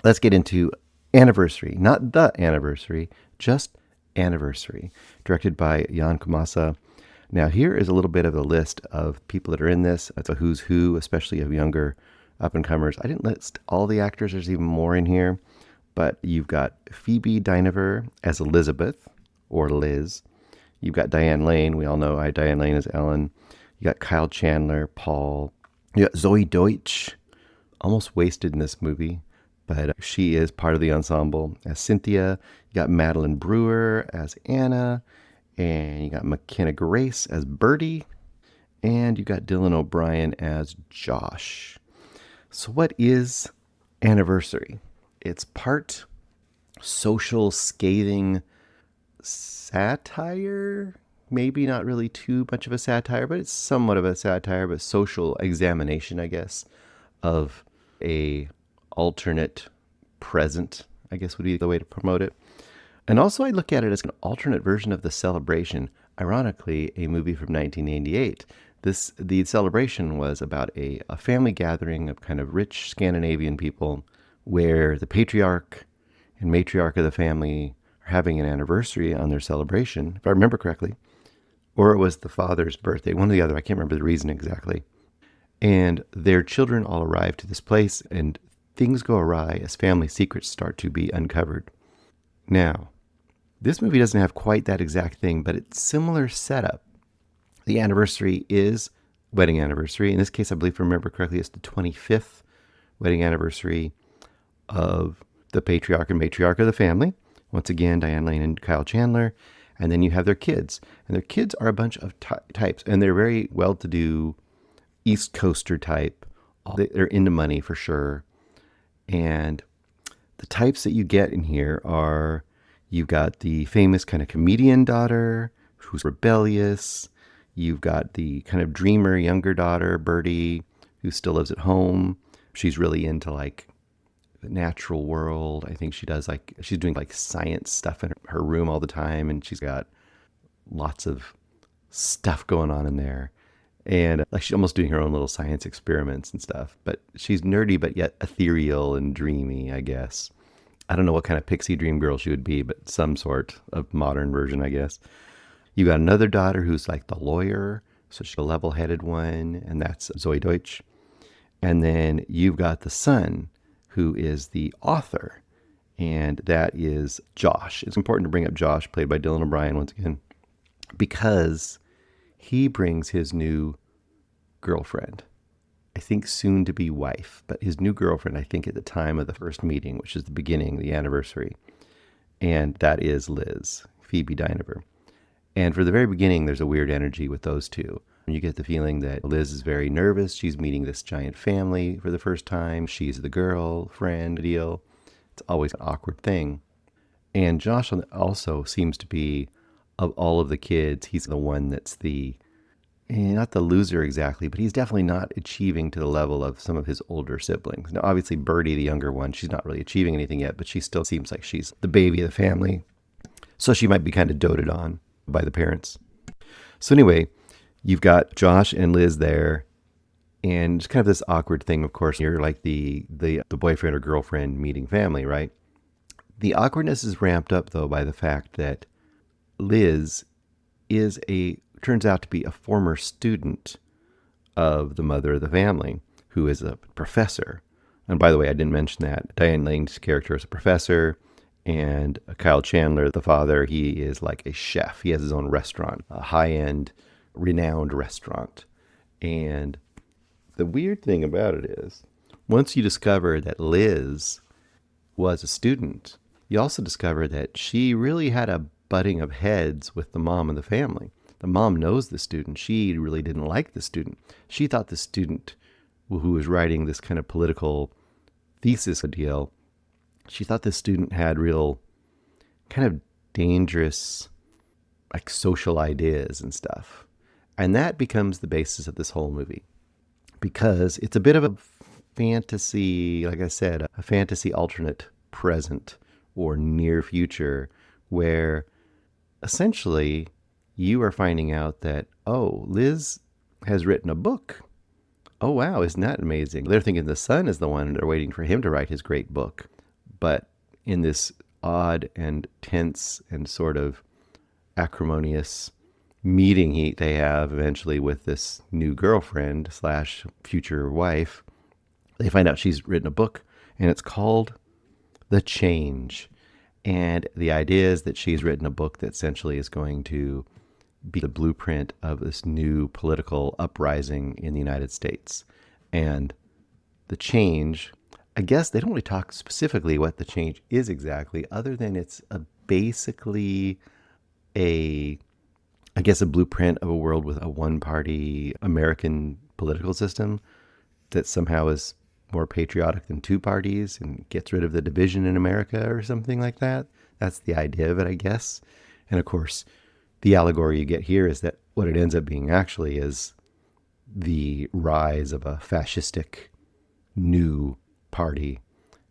let's get into Anniversary. Not The Anniversary, just Anniversary, directed by Jan Komasa. Now, here is a little bit of a list of people that are in this. It's a who's who, especially of younger up-and-comers. I didn't list all the actors. There's even more in here. But you've got Phoebe Dynevor as Elizabeth, or Liz. You've got Diane Lane. We all know Diane Lane as Ellen. You got Kyle Chandler, Paul. You got Zoe Deutsch, almost wasted in this movie, but she is part of the ensemble as Cynthia. You got Madeline Brewer as Anna, and you got McKenna Grace as Bertie, and you got Dylan O'Brien as Josh. So what is Anniversary? It's part social scathing satire, maybe not really too much of a satire, but it's somewhat of a satire, but social examination, I guess, of a alternate present, I guess would be the way to promote it. And also I look at it as an alternate version of The Celebration, ironically, a movie from 1988. The Celebration was about a family gathering of kind of rich Scandinavian people where the patriarch and matriarch of the family are having an anniversary on their celebration, if I remember correctly. Or it was the father's birthday, one or the other. I can't remember the reason exactly. And their children all arrive to this place, and things go awry as family secrets start to be uncovered. Now, this movie doesn't have quite that exact thing, but it's similar setup. The anniversary is wedding anniversary. In this case, I believe, if I remember correctly, it's the 25th wedding anniversary of the patriarch and matriarch of the family. Once again, Diane Lane and Kyle Chandler. And then you have their kids. And their kids are a bunch of types. And they're very well-to-do East Coaster type. They're into money for sure. And the types that you get in here are, you've got the famous kind of comedian daughter who's rebellious. You've got the kind of dreamer younger daughter, Bertie, who still lives at home. She's really into like the natural world. I think she's doing like science stuff in her room all the time. And she's got lots of stuff going on in there. And like she's almost doing her own little science experiments and stuff. But she's nerdy, but yet ethereal and dreamy, I guess. I don't know what kind of pixie dream girl she would be, but some sort of modern version, I guess. You got another daughter who's like the lawyer. So she's a level-headed one, and that's Zoe Deutsch. And then you've got the son, who is the author, and that is Josh. It's important to bring up Josh, played by Dylan O'Brien once again, because he brings his new girlfriend, I think soon to be wife, but his new girlfriend, I think at the time of the first meeting, which is the beginning, the anniversary, and that is Liz, Phoebe Dynevor. And for the very beginning, there's a weird energy with those two. You get the feeling that Liz is very nervous. She's meeting this giant family for the first time. She's the girlfriend deal. It's always an awkward thing. And Josh also seems to be, of all of the kids, he's the one that's not the loser exactly, but he's definitely not achieving to the level of some of his older siblings. Now, obviously, Bertie, the younger one, she's not really achieving anything yet, but she still seems like she's the baby of the family. So she might be kind of doted on by the parents. So anyway, you've got Josh and Liz there, and it's kind of this awkward thing, of course. You're like the boyfriend or girlfriend meeting family, right? The awkwardness is ramped up, though, by the fact that Liz turns out to be a former student of the mother of the family, who is a professor. And by the way, I didn't mention that. Diane Lane's character is a professor, and Kyle Chandler, the father, he is like a chef. He has his own restaurant, a high-end, renowned restaurant. And the weird thing about it is, once you discover that Liz was a student, you also discover that she really had a butting of heads with the mom of the family. The mom knows the student. She really didn't like the student. She thought the student, who was writing this kind of political thesis deal, she thought this student had real kind of dangerous like social ideas and stuff. And that becomes the basis of this whole movie, because it's a bit of a fantasy, like I said, a fantasy alternate present or near future, where essentially you are finding out that, oh, Liz has written a book. Oh, wow, isn't that amazing? They're thinking the son is the one, and they're waiting for him to write his great book. but in this odd and tense and sort of acrimonious meeting they have eventually with this new girlfriend slash future wife, they find out she's written a book, and it's called The Change. And the idea is that she's written a book that essentially is going to be the blueprint of this new political uprising in the United States. And the change, I guess they don't really talk specifically what the change is exactly, other than it's basically a blueprint of a world with a one-party American political system that somehow is more patriotic than two parties and gets rid of the division in America or something like that. That's the idea of it, I guess. And of course, the allegory you get here is that what it ends up being actually is the rise of a fascistic new party.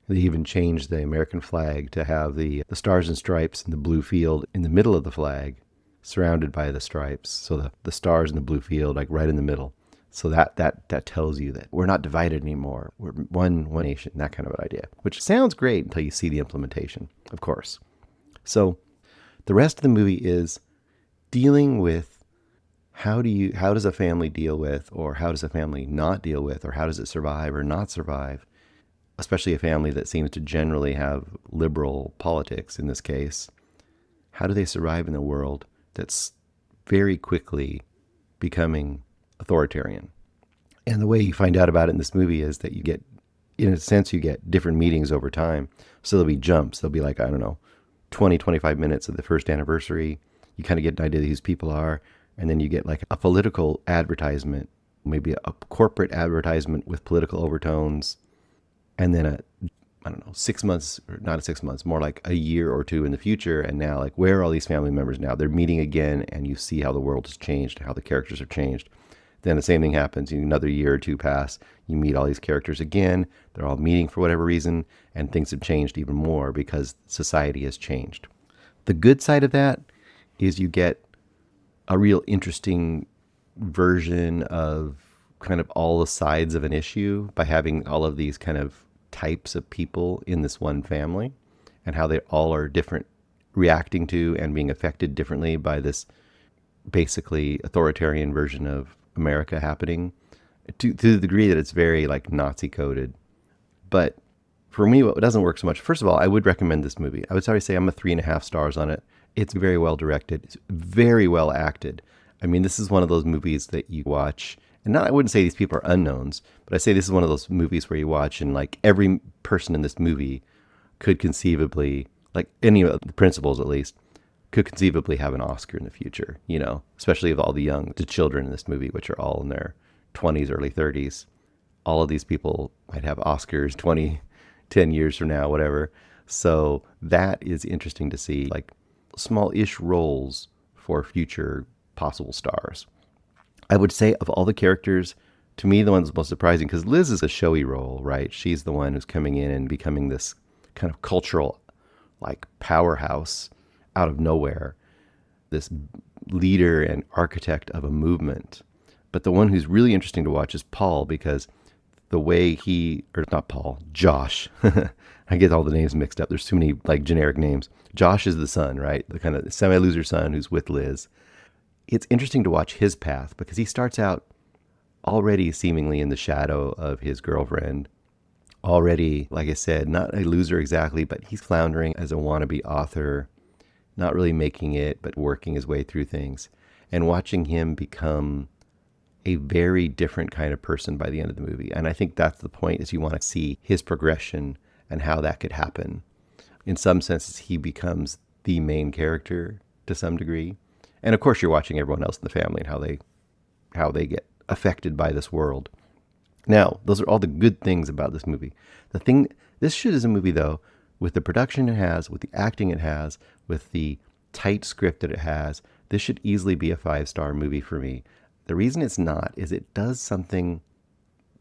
They even changed the American flag to have the stars and stripes and the blue field in the middle of the flag, surrounded by the stripes. So the stars and the blue field, like right in the middle. So that tells you that we're not divided anymore. We're one nation, that kind of an idea, which sounds great until you see the implementation, of course. So the rest of the movie is dealing with how does a family deal with, or how does a family not deal with, or how does it survive or not survive, especially a family that seems to generally have liberal politics in this case. How do they survive in a world that's very quickly becoming authoritarian? And the way you find out about it in this movie is that you get different meetings over time. So there'll be jumps. There'll be like, I don't know, 20, 25 minutes of the first anniversary. You kind of get an idea of who these people are. And then you get like a political advertisement, maybe a corporate advertisement with political overtones. And then 6 months, or not 6 months, more like a year or two in the future. And now, like, where are all these family members now? They're meeting again, and you see how the world has changed, how the characters have changed. Then the same thing happens. Another year or two pass. You meet all these characters again. They're all meeting for whatever reason, and things have changed even more because society has changed. The good side of that is you get a real interesting version of kind of all the sides of an issue by having all of these kind of types of people in this one family, and how they all are different, reacting to and being affected differently by this basically authoritarian version of America happening, to the degree that it's very like Nazi coded. But for me, what doesn't work so much, first of all, I would recommend this movie. I would sorry say I'm a 3.5 stars on it. It's very well directed. It's very well acted. I mean, this is one of those movies that you watch, and I wouldn't say these people are unknowns, but I say this is one of those movies where you watch and like every person in this movie could conceivably, like any of the principals at least, could conceivably have an Oscar in the future, especially of all the children in this movie, which are all in their 20s, early 30s. All of these people might have Oscars 10 years from now, whatever. So that is interesting to see, like small-ish roles for future possible stars. I would say of all the characters, to me, the one that's most surprising, because Liz is a showy role, right? She's the one who's coming in and becoming this kind of cultural, like, powerhouse out of nowhere, this leader and architect of a movement. But the one who's really interesting to watch is Paul, because the way Josh. I get all the names mixed up. There's too many like generic names. Josh is the son, right? The kind of semi-loser son who's with Liz. It's interesting to watch his path because he starts out already seemingly in the shadow of his girlfriend. Already, like I said, not a loser exactly, but he's floundering as a wannabe author, not really making it, but working his way through things. And watching him become a very different kind of person by the end of the movie. And I think that's the point, is you want to see his progression and how that could happen. In some senses, he becomes the main character to some degree. And of course, you're watching everyone else in the family and how they get affected by this world. Now, those are all the good things about this movie. This shit is a movie, though, with the production it has, with the acting it has, with the tight script that it has, this should easily be a 5-star movie for me. The reason it's not is it does something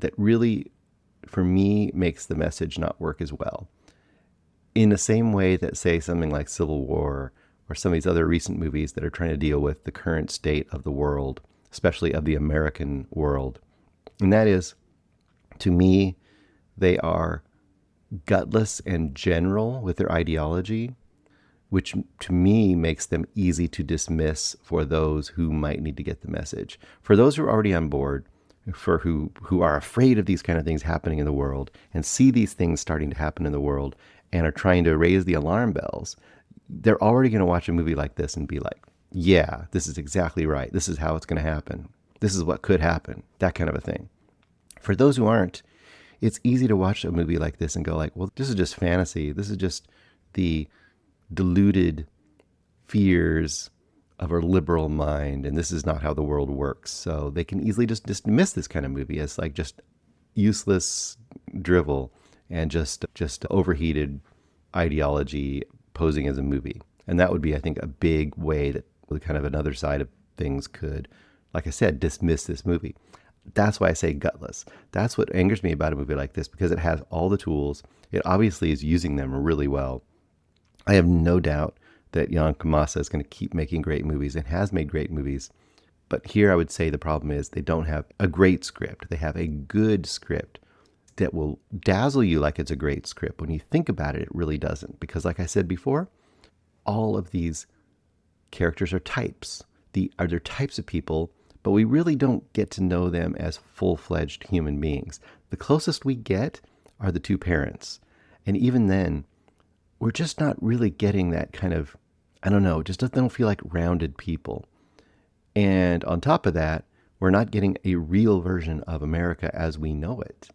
that really, for me, makes the message not work as well. In the same way that, say, something like Civil War or some of these other recent movies that are trying to deal with the current state of the world, especially of the American world. And that is, to me, they are gutless and general with their ideology, which to me makes them easy to dismiss for those who might need to get the message. For those who are already on board, for who are afraid of these kind of things happening in the world and see these things starting to happen in the world and are trying to raise the alarm bells, they're already going to watch a movie like this and be like, yeah, this is exactly right. This is how it's going to happen. This is what could happen. That kind of a thing. For those who aren't, it's easy to watch a movie like this and go like, well, this is just fantasy. This is just the deluded fears of a liberal mind, and this is not how the world works. So they can easily just dismiss this kind of movie as like just useless drivel and just overheated ideology posing as a movie. And that would be, I think, a big way that kind of another side of things could, like I said, dismiss this movie. That's why I say gutless. That's what angers me about a movie like this, because it has all the tools. It obviously is using them really well. I have no doubt that Jan Komasa is going to keep making great movies and has made great movies. But here I would say the problem is they don't have a great script. They have a good script that will dazzle you like it's a great script. When you think about it, it really doesn't. Because like I said before, all of these characters are types. They're types of people, but we really don't get to know them as full-fledged human beings. The closest we get are the two parents. And even then, we're just not really getting that kind of, I don't know, just don't feel like rounded people. And on top of that, we're not getting a real version of America as we know it.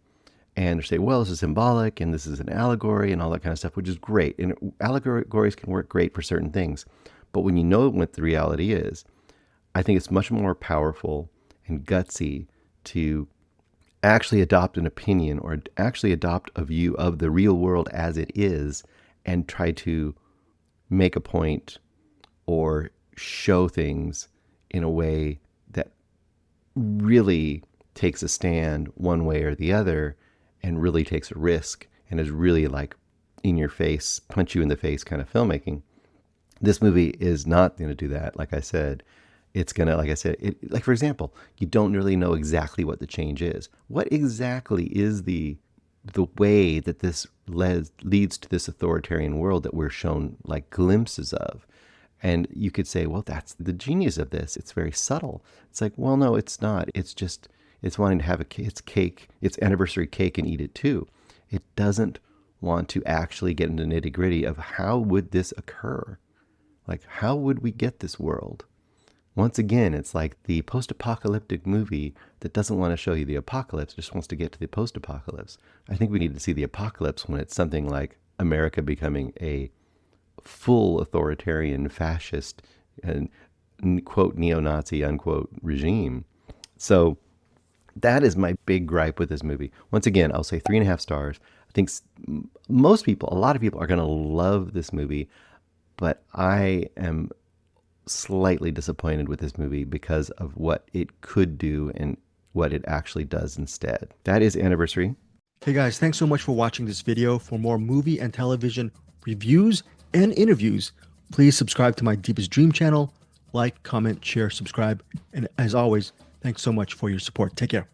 And they say, well, this is symbolic and this is an allegory and all that kind of stuff, which is great. And allegories can work great for certain things. But when you know what the reality is, I think it's much more powerful and gutsy to actually adopt an opinion or actually adopt a view of the real world as it is and try to make a point or show things in a way that really takes a stand one way or the other and really takes a risk and is really like in your face, punch you in the face kind of filmmaking. This movie is not going to do that. Like I said, it's going to, like I said, like for example, you don't really know exactly what the change is. What exactly is the way that this leads to this authoritarian world that we're shown like glimpses of? And you could say, well, that's the genius of this. It's very subtle. It's like, well, no, it's not. It's just, it's wanting to have its cake, its anniversary cake and eat it too. It doesn't want to actually get into nitty gritty of how would this occur? Like, how would we get this world? Once again, it's like the post-apocalyptic movie that doesn't want to show you the apocalypse, just wants to get to the post-apocalypse. I think we need to see the apocalypse when it's something like America becoming a full authoritarian, fascist, and quote, neo-Nazi, unquote, regime. So that is my big gripe with this movie. Once again, I'll say 3.5 stars. I think most people, a lot of people are going to love this movie, but I am slightly disappointed with this movie because of what it could do and what it actually does instead. That is Anniversary. Hey guys, thanks so much for watching this video. For more movie and television reviews and interviews, please subscribe to my Deepest Dream channel. Like, comment, share, subscribe. And as always, thanks so much for your support. Take care.